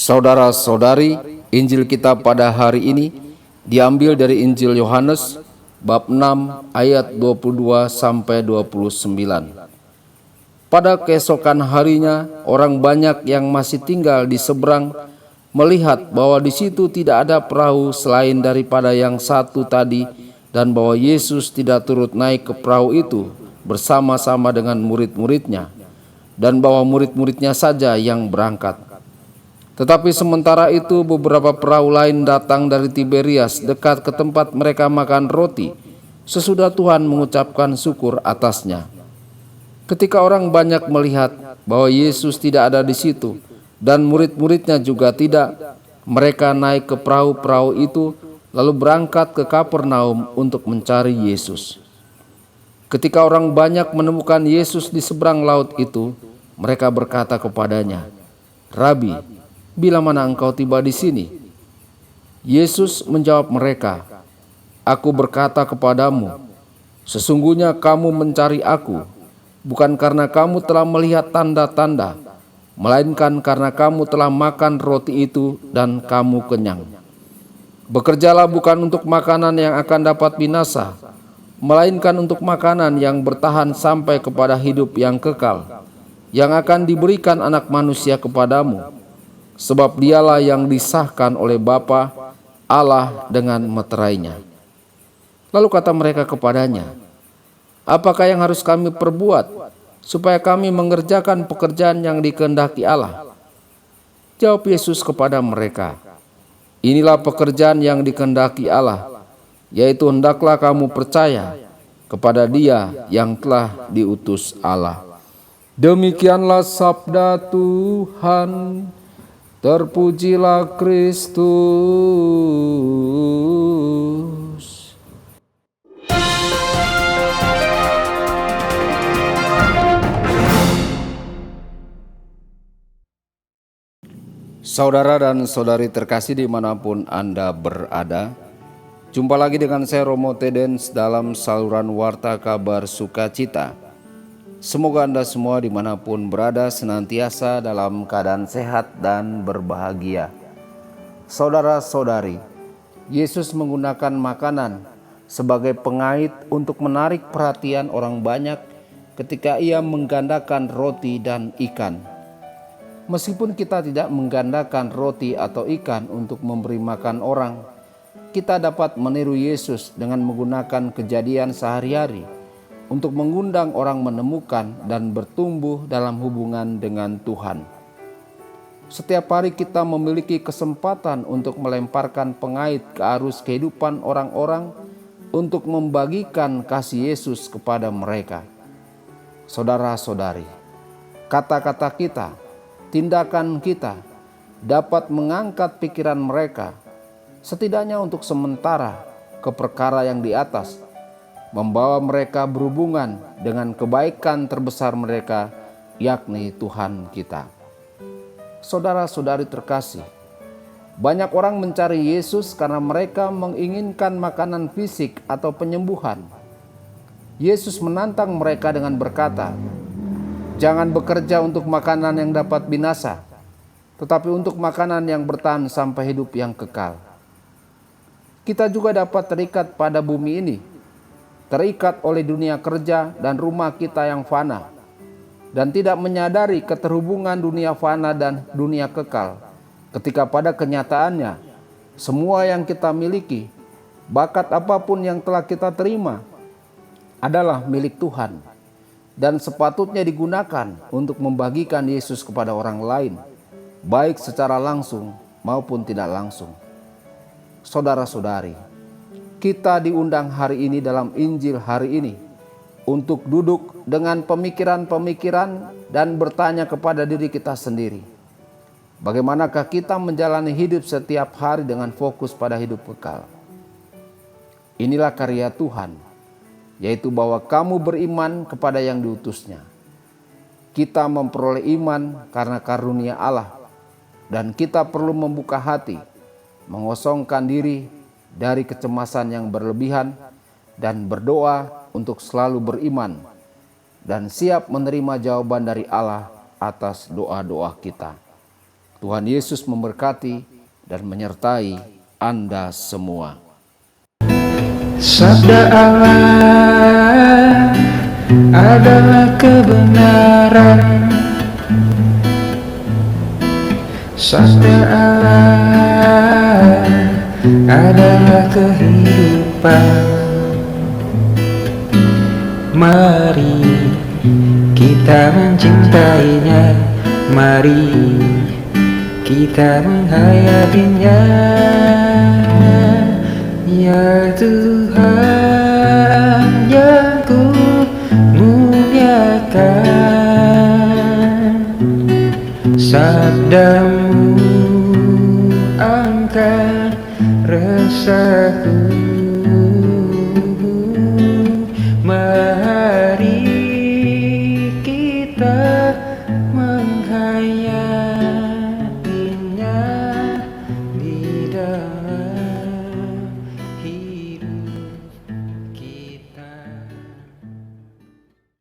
Saudara-saudari, Injil kita pada hari ini diambil dari Injil Yohanes bab 6 ayat 22 sampai 29. Pada keesokan harinya, orang banyak yang masih tinggal di seberang melihat bahwa di situ tidak ada perahu selain daripada yang satu tadi, dan bahwa Yesus tidak turut naik ke perahu itu bersama-sama dengan murid-muridnya, dan bahwa murid-muridnya saja yang berangkat. Tetapi sementara itu beberapa perahu lain datang dari Tiberias dekat ke tempat mereka makan roti, sesudah Tuhan mengucapkan syukur atasnya. Ketika orang banyak melihat bahwa Yesus tidak ada di situ dan murid-muridnya juga tidak, mereka naik ke perahu-perahu itu lalu berangkat ke Kapernaum untuk mencari Yesus. Ketika orang banyak menemukan Yesus di seberang laut itu, mereka berkata kepadanya, "Rabi, bila mana engkau tiba di sini?" Yesus menjawab mereka, "Aku berkata kepadamu, sesungguhnya kamu mencari aku, bukan karena kamu telah melihat tanda-tanda, melainkan karena kamu telah makan roti itu dan kamu kenyang. Bekerjalah bukan untuk makanan yang akan dapat binasa, melainkan untuk makanan yang bertahan sampai kepada hidup yang kekal, yang akan diberikan Anak Manusia kepadamu, sebab dialah yang disahkan oleh Bapa Allah dengan meterainya." Lalu kata mereka kepadanya, "Apakah yang harus kami perbuat supaya kami mengerjakan pekerjaan yang dikehendaki Allah?" Jawab Yesus kepada mereka, "Inilah pekerjaan yang dikehendaki Allah, yaitu hendaklah kamu percaya kepada Dia yang telah diutus Allah." Demikianlah sabda Tuhan. Terpujilah Kristus. Saudara dan saudari terkasih dimanapun Anda berada, jumpa lagi dengan saya Romo Tedens dalam saluran Warta Kabar Sukacita. Semoga Anda semua dimanapun berada senantiasa dalam keadaan sehat dan berbahagia. Saudara-saudari, Yesus menggunakan makanan sebagai pengait untuk menarik perhatian orang banyak ketika Ia menggandakan roti dan ikan. Meskipun kita tidak menggandakan roti atau ikan untuk memberi makan orang, kita dapat meniru Yesus dengan menggunakan kejadian sehari-hari untuk mengundang orang menemukan dan bertumbuh dalam hubungan dengan Tuhan. Setiap hari kita memiliki kesempatan untuk melemparkan pengait ke arus kehidupan orang-orang untuk membagikan kasih Yesus kepada mereka. Saudara-saudari, kata-kata kita, tindakan kita dapat mengangkat pikiran mereka, setidaknya untuk sementara, ke perkara yang di atas, membawa mereka berhubungan dengan kebaikan terbesar mereka, yakni Tuhan kita. Saudara-saudari terkasih, banyak orang mencari Yesus karena mereka menginginkan makanan fisik atau penyembuhan. Yesus menantang mereka dengan berkata, "Jangan bekerja untuk makanan yang dapat binasa, tetapi untuk makanan yang bertahan sampai hidup yang kekal." Kita juga dapat terikat pada bumi ini, terikat oleh dunia kerja dan rumah kita yang fana, dan tidak menyadari keterhubungan dunia fana dan dunia kekal, ketika pada kenyataannya semua yang kita miliki, bakat apapun yang telah kita terima, adalah milik Tuhan dan sepatutnya digunakan untuk membagikan Yesus kepada orang lain, baik secara langsung maupun tidak langsung. Saudara-saudari, kita diundang hari ini dalam Injil hari ini untuk duduk dengan pemikiran-pemikiran dan bertanya kepada diri kita sendiri, bagaimanakah kita menjalani hidup setiap hari dengan fokus pada hidup kekal? Inilah karya Tuhan, yaitu bahwa kamu beriman kepada yang diutusnya. Kita memperoleh iman karena karunia Allah, dan kita perlu membuka hati, mengosongkan diri dari kecemasan yang berlebihan, dan berdoa untuk selalu beriman dan siap menerima jawaban dari Allah atas doa-doa kita. Tuhan Yesus memberkati dan menyertai Anda semua. Sabda Allah adalah kebenaran. Sabda Allah adalah kehidupan. Mari kita mencintainya, mari kita menghayatinya, ya Tuhan.